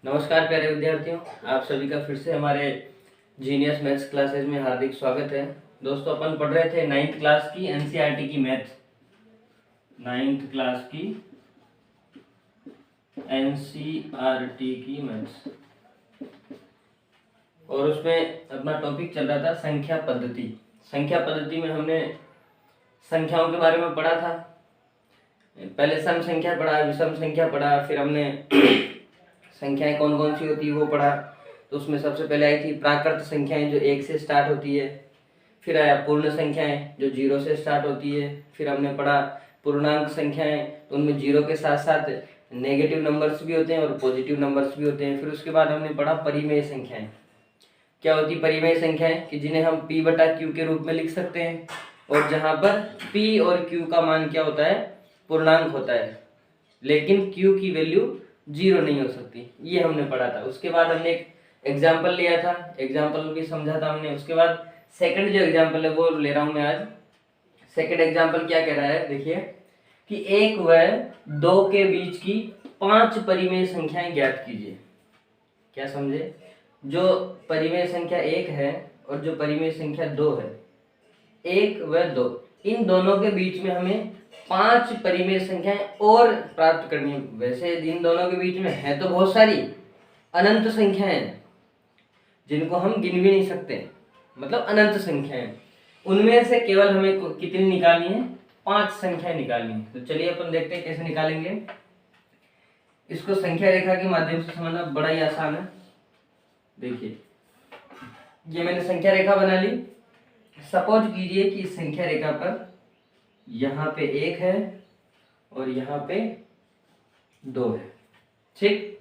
नमस्कार प्यारे विद्यार्थियों, आप सभी का फिर से हमारे जीनियस मैथ्स क्लासेस में हार्दिक स्वागत है। दोस्तों, अपन पढ़ रहे थे 9th क्लास की एनसीईआरटी की मैथ्स, 9th क्लास की एनसीईआरटी की मैथ्स, और उसमें अपना टॉपिक चल रहा था संख्या पद्धति। संख्या पद्धति में हमने संख्याओं के बारे में पढ़ा था। पहले सम संख्या पढ़ा, विषम संख्या पढ़ा, फिर हमने संख्याएं कौन कौन सी होती है वो पढ़ा। तो उसमें सबसे पहले आई थी प्राकृत संख्याएं जो 1 से स्टार्ट होती है। फिर आया पूर्ण संख्याएं जो 0 से स्टार्ट होती है। फिर हमने पढ़ा पूर्णांक संख्याएं, तो उनमें 0 के साथ साथ नेगेटिव नंबर्स भी होते हैं और पॉजिटिव नंबर्स भी होते हैं। फिर उसके बाद हमने पढ़ा परिमेय संख्याएं। क्या होती परिमेय संख्याएं कि जिन्हें हम p बटा q के रूप में लिख सकते हैं, और जहां पर p और q का मान क्या होता है, पूर्णांक होता है, लेकिन q की वैल्यू 0 नहीं हो सकती। ये हमने पढ़ा था। उसके बाद हमने एक एग्जाम्पल लिया था, एग्जाम्पल भी समझा था हमने। उसके बाद सेकंड जो एग्जाम्पल है वो ले रहा हूं मैं आज। सेकंड एग्जाम्पल क्या कह रहा है, देखिए कि 1 व 2 के बीच की 5 परिमेय संख्याएं ज्ञात कीजिए। क्या समझे? जो परिमेय संख्या 1 है और जो परिमेय संख्या 2 है, 1 व 2, इन दोनों के बीच में हमें 5 परिमेय संख्याएं और प्राप्त करनी है। वैसे इन दोनों के बीच में है तो बहुत सारी अनंत संख्याएं जिनको हम गिन भी नहीं सकते, मतलब अनंत संख्याएं। उनमें से केवल हमें कितनी निकालनी है? 5 संख्याएं निकालनी है। तो चलिए अपन देखते हैं कैसे निकालेंगे। इसको संख्या रेखा के माध्यम से समझना बड़ा ही आसान है। देखिए, ये मैंने संख्या रेखा बना ली। सपोज कीजिए कि इस संख्या रेखा पर यहाँ पे 1 है और यहाँ पे 2 है, ठीक।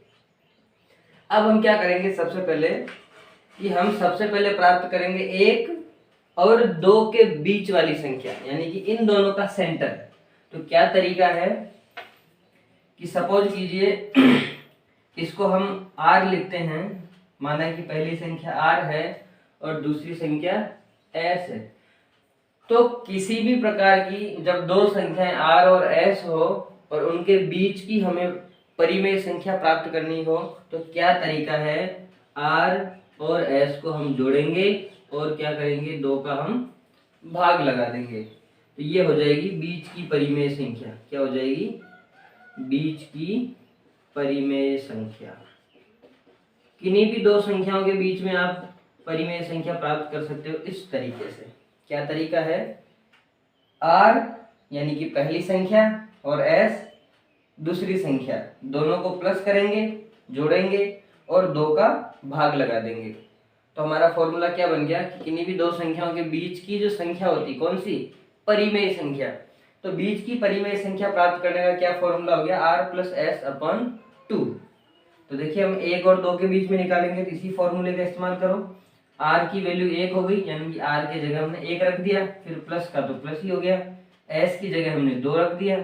अब हम क्या करेंगे, सबसे पहले कि हम सबसे पहले प्राप्त करेंगे 1 और 2 के बीच वाली संख्या, यानी कि इन दोनों का सेंटर। तो क्या तरीका है कि सपोज कीजिए इसको हम r लिखते हैं, माना कि पहली संख्या r है और दूसरी संख्या s है। तो किसी भी प्रकार की जब दो संख्याएं r और s हो और उनके बीच की हमें परिमेय संख्या प्राप्त करनी हो, तो क्या तरीका है, r और s को हम जोड़ेंगे और क्या करेंगे, 2 का हम भाग लगा देंगे। तो ये हो जाएगी बीच की परिमेय संख्या। क्या हो जाएगी? बीच की परिमेय संख्या। किन्हीं भी दो संख्याओं के बीच में आप परिमेय संख्या प्राप्त कर सकते हो इस तरीके से। क्या तरीका है? r यानी कि पहली संख्या और s दूसरी संख्या, दोनों को प्लस करेंगे, जोड़ेंगे और 2 का भाग लगा देंगे। तो हमारा फॉर्मूला क्या बन गया कि किन्हीं भी दो संख्याओं के बीच की जो संख्या होती, कौन सी? परिमेय संख्या। तो बीच की परिमेय संख्या प्राप्त करने का क्या फॉर्मूला हो गया, r प्लस s अपॉन 2। तो देखिए हम 1 और 2 के बीच में निकालेंगे तो इसी फॉर्मूले का इस्तेमाल करो। r की वैल्यू 1 हो गई, यानी कि r के जगह हमने 1 रख दिया, फिर प्लस का तो प्लस ही हो गया, s की जगह हमने 2 रख दिया,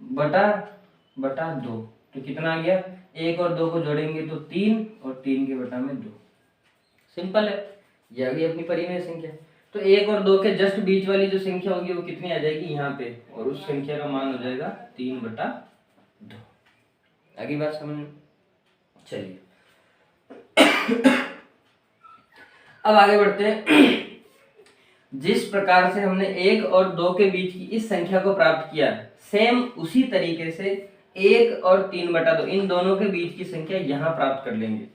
बटा 2। तो कितना आ गया? 1 और 2 को जोड़ेंगे तो 3 और 3 के बटा में 2। सिंपल है, यह भी अपनी परिमेय संख्या। तो 1 और 2 के जस्ट बीच वाली जो संख्या होगी वो कितनी आ जाएगी यहाँ पे, और उस संख्या का मान हो जाएगा 3/2। आगे बात समझ? चलिए अब आगे बढ़ते हैं। जिस प्रकार से हमने 1 और 2 के बीच की इस संख्या को प्राप्त किया, सेम उसी तरीके से 1 और 3/2 इन दोनों के बीच की संख्या यहाँ प्राप्त कर लेंगे।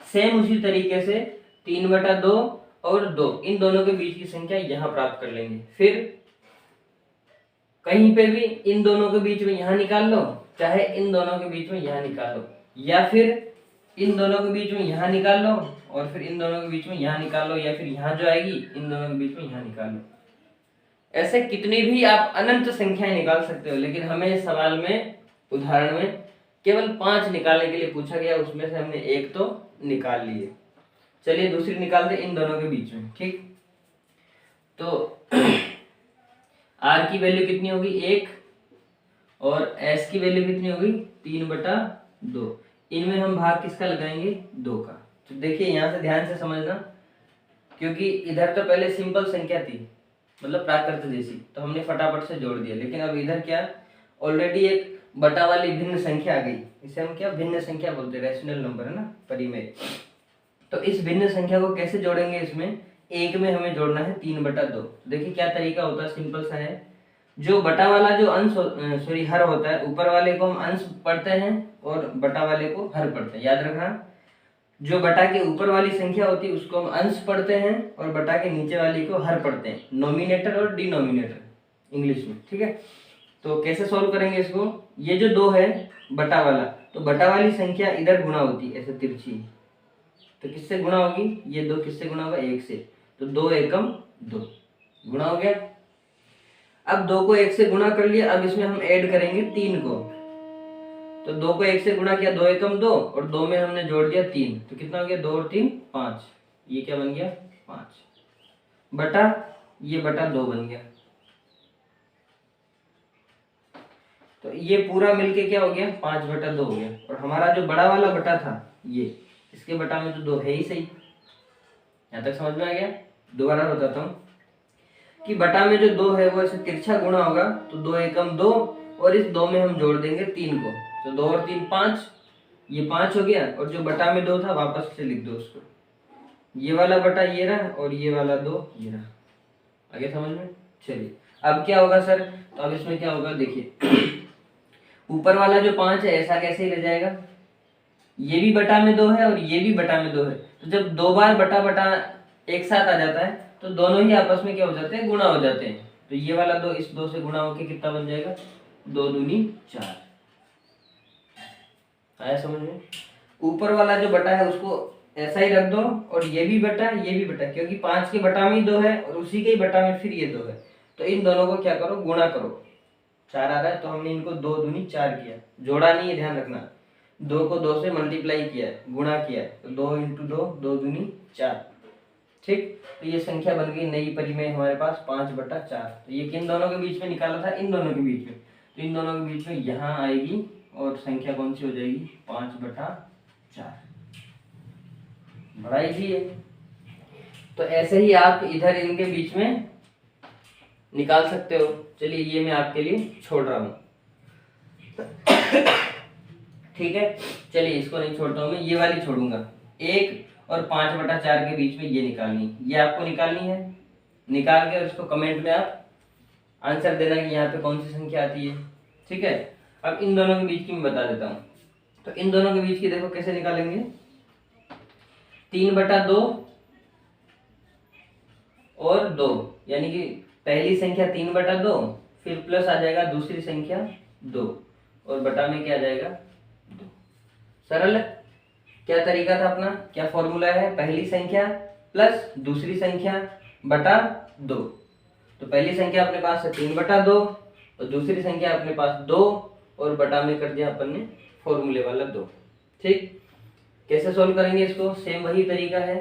सेम उसी तरीके से 3/2 और 2 इन दोनों के बीच की संख्या यहाँ प्राप्त कर लेंगे। फिर कहीं पे भी इन दोनों के बीच में यहाँ निकाल लो, चाहे इन दोनों के बीच में यहाँ निकाल लो, या फिर इन दोनों के बीच में यहाँ निकाल लो और फिर इन दोनों के बीच में यहाँ निकाल लो, या फिर यहाँ जो आएगी इन दोनों के बीच में यहाँ निकाल लो। ऐसे कितनी भी आप अनंत संख्याएं निकाल सकते हो, लेकिन हमें सवाल में, उदाहरण में केवल 5 निकालने के लिए पूछा गया, उसमें से हमने 1 तो निकाल लिए। चलिए दूसरी निकाल दे इन दोनों के बीच में, ठीक। तो r की वैल्यू कितनी होगी? 1, और s की वैल्यू कितनी होगी? 3/2। इनमें हम भाग किसका लगाएंगे? 2 का। तो देखिए यहाँ से ध्यान से समझना, क्योंकि इधर तो पहले सिंपल संख्या थी, मतलब प्राकृत जैसी, तो हमने फटाफट से जोड़ दिया। लेकिन अब इधर क्या, ऑलरेडी एक बटा वाली भिन्न संख्या आ गई, इसे हम क्या भिन्न संख्या बोलते हैं, रैशनल नंबर है ना, परिमेय। तो इस भिन्न संख्या को कैसे जोड़ेंगे, इसमें एक में हमें जोड़ना है 3/2। देखिए क्या तरीका होता है, सिंपल सा है। जो बटा वाला जो अंश सॉरी हर होता है, ऊपर वाले को हम अंश पढ़ते हैं और बटा वाले को हर पढ़ते हैं, याद रखना। जो बटा के ऊपर वाली संख्या होती है उसको हम अंश पढ़ते हैं और बटा के नीचे वाली को हर पढ़ते हैं, नोमिनेटर और डिनोमिनेटर इंग्लिश में, ठीक है। तो कैसे सॉल्व करेंगे इसको, ये जो 2 है बटा वाला, तो बटा वाली संख्या इधर गुणा होती है ऐसे तिरछी, तो किससे गुणा होगी, ये 2 किससे गुणा होगा, 1 से, तो 2 एकम 2 गुणा हो गया। अब 2 को 1 से गुणा कर लिया, अब इसमें हम ऐड करेंगे 3 को, तो 2 को 1 से गुणा किया, 2 एकम 2 और 2 में हमने जोड़ दिया 3, तो कितना हो गया, 2 और 3 5, ये क्या बन गया 5 बटा ये बटा 2 बन गया। तो ये पूरा मिलके क्या हो गया, 5/2 हो गया। और हमारा जो बड़ा वाला बटा था ये, इसके बटा में तो 2 है ही सही, यहाँ तक समझ में आ गया। दोबारा बताता हूँ कि बटा में जो 2 है वो ऐसे तिरछा गुणा होगा, तो 2 एकम 2 और इस 2 में हम जोड़ देंगे 3 को, तो 2 और 3 5, ये 5 हो गया। और जो बटा में 2 था वापस से लिख दो उसको, ये वाला बटा ये रहा और ये वाला 2 ये रहा, आगे समझ में। चलिए अब क्या होगा सर, तो अब इसमें क्या होगा, देखिए ऊपर वाला जो 5 है ऐसा कैसे ही रह जाएगा, ये भी बटा में 2 है और ये भी बटा में 2 है, तो जब 2 बार बटा बटा एक साथ आ जाता है तो दोनों ही आपस में क्या हो जाते हैं, गुणा हो जाते हैं। तो ये वाला 2 इस 2 से गुणा होके कितना बन जाएगा, 2 दूनी 4, आया समझ में। ऊपर वाला जो बटा है उसको ऐसा ही रख दो, और ये भी बटा ये भी बटा, क्योंकि 5 के बटा में 2 है और उसी के ही बटा में फिर ये 2 है, तो इन दोनों को क्या करो, गुणा करो, 4 आ रहा है, तो हमने इनको 2 दूनी 4 किया, जोड़ा नहीं है, ध्यान रखना, 2 को 2 से मल्टीप्लाई किया है, गुणा किया है, तो 2 × 2 2 दूनी 4, ठीक। तो ये संख्या बन गई नई परिमेय हमारे पास 5/4। तो ये किन दोनों के बीच में निकाला था, इन दोनों के बीच में, तो इन दोनों के बीच में यहाँ आएगी और संख्या कौन सी हो जाएगी, 5/4, बड़ा इजी है। तो ऐसे ही आप इधर इनके बीच में निकाल सकते हो। चलिए ये मैं आपके लिए छोड़ रहा हूँ, ठीक है। चलिए इसको नहीं छोड़ता हूँ मैं, ये वाली छोड़ूंगा, 1 और 5/4 के बीच में ये निकालनी, ये आपको निकालनी है, निकाल के उसको कमेंट में आप आंसर देना कि यहाँ पे कौन सी संख्या आती है, ठीक है। अब इन दोनों के बीच की मैं बता देता हूँ, तो इन दोनों के बीच की देखो कैसे निकालेंगे, 3/2 और 2, यानी कि पहली संख्या 3/2, फिर प्लस आ जाएगा दूसरी संख्या 2 और बटा में क्या आ जाएगा 2। सरल है। क्या तरीका था अपना, क्या फॉर्मूला है, पहली संख्या प्लस दूसरी संख्या बटा 2। तो पहली संख्या अपने पास है 3/2 और दूसरी संख्या अपने पास 2 और बटा में कर दिया अपन ने फॉर्मूले वाला 2, ठीक। कैसे सोल्व करेंगे इसको, सेम वही तरीका है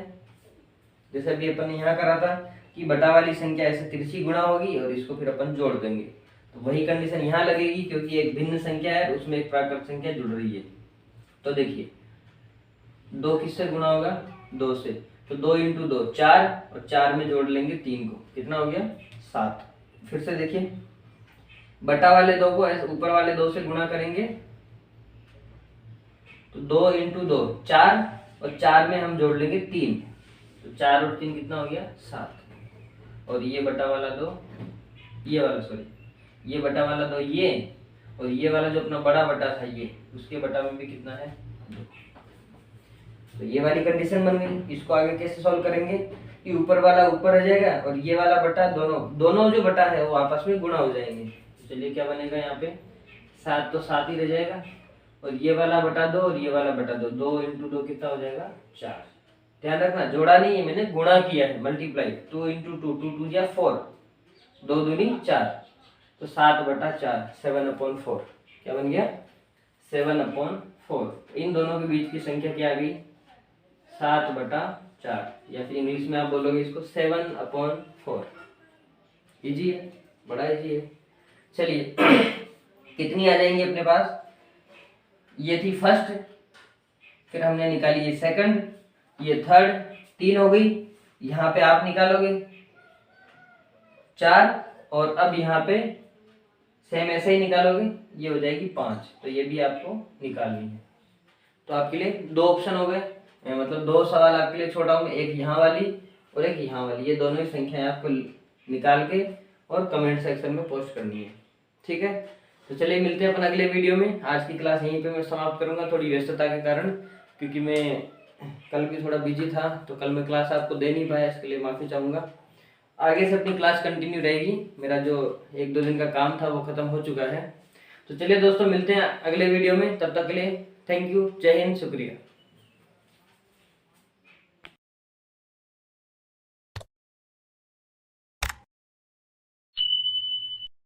जैसे अभी अपन ने यहाँ करा था कि बटा वाली संख्या ऐसे तिरछी गुणा होगी और इसको फिर अपन जोड़ देंगे, तो वही कंडीशन यहाँ लगेगी, क्योंकि एक भिन्न संख्या है उसमें एक प्राकृत संख्या जुड़ रही है। तो देखिए 2 किससे गुणा होगा, 2 से, तो 2 × 2 4 और 4 में जोड़ लेंगे 3 को, कितना हो गया 7। फिर से देखिए बटा वाले 2 को ऊपर वाले 2 से गुणा करेंगे, तो 2 × 2 4 और 4 में हम जोड़ लेंगे 3, तो 4 और 3 कितना हो गया 7। और ये बटा वाला 2, ये वाला सॉरी ये बटा वाला 2 ये, और ये वाला जो अपना बड़ा बटा था ये, उसके बटा में भी कितना है 2। तो ये वाली कंडीशन बन गई। इसको आगे कैसे सॉल्व करेंगे कि ऊपर वाला ऊपर रह जाएगा और ये वाला बटा दोनों जो बटा है वो आपस में गुणा हो जाएंगे। तो चलिए क्या बनेगा यहाँ पे 7 तो 7 ही रह जाएगा, और ये वाला बटा 2 और ये वाला बटा 2, 2 × 2 कितना हो जाएगा 4। ध्यान रखना जोड़ा नहीं है, मैंने गुणा किया है, मल्टीप्लाई, 2 × 2 2 2 या 4, 2 दूनी 4, तो 7/4 7/4 क्या बन गया 7/4। इन दोनों के बीच की संख्या क्या आ गई 7/4, या फिर इंग्लिश में आप बोलोगे इसको 7/4। इजी है, बड़ा इजी है। चलिए कितनी आ जाएंगी अपने पास, ये थी फर्स्ट, फिर हमने निकाली ये सेकंड, ये थर्ड, 3 हो गई, यहाँ पे आप निकालोगे 4, और अब यहाँ पे सेम ऐसे ही निकालोगे, ये हो जाएगी 5, तो ये भी आपको निकालनी है। तो आपके लिए 2 ऑप्शन हो गए, मतलब 2 सवाल आपके लिए छोड़ा हूँ, एक यहाँ वाली और एक यहाँ वाली, ये दोनों ही संख्याएं आपको निकाल के और कमेंट सेक्शन में पोस्ट करनी है, ठीक है। तो चलिए मिलते हैं अपन अगले वीडियो में। आज की क्लास यहीं पे मैं समाप्त करूँगा, थोड़ी व्यस्तता के कारण, क्योंकि मैं कल भी थोड़ा बिजी था, तो कल मैं क्लास आपको दे नहीं पाया, इसके लिए माफ़ी चाहूँगा। आगे से अपनी क्लास कंटिन्यू रहेगी, मेरा जो 1-2 दिन का काम था वो ख़त्म हो चुका है। तो चलिए दोस्तों मिलते हैं अगले वीडियो में, तब तक के लिए थैंक यू, जय हिंद, शुक्रिया।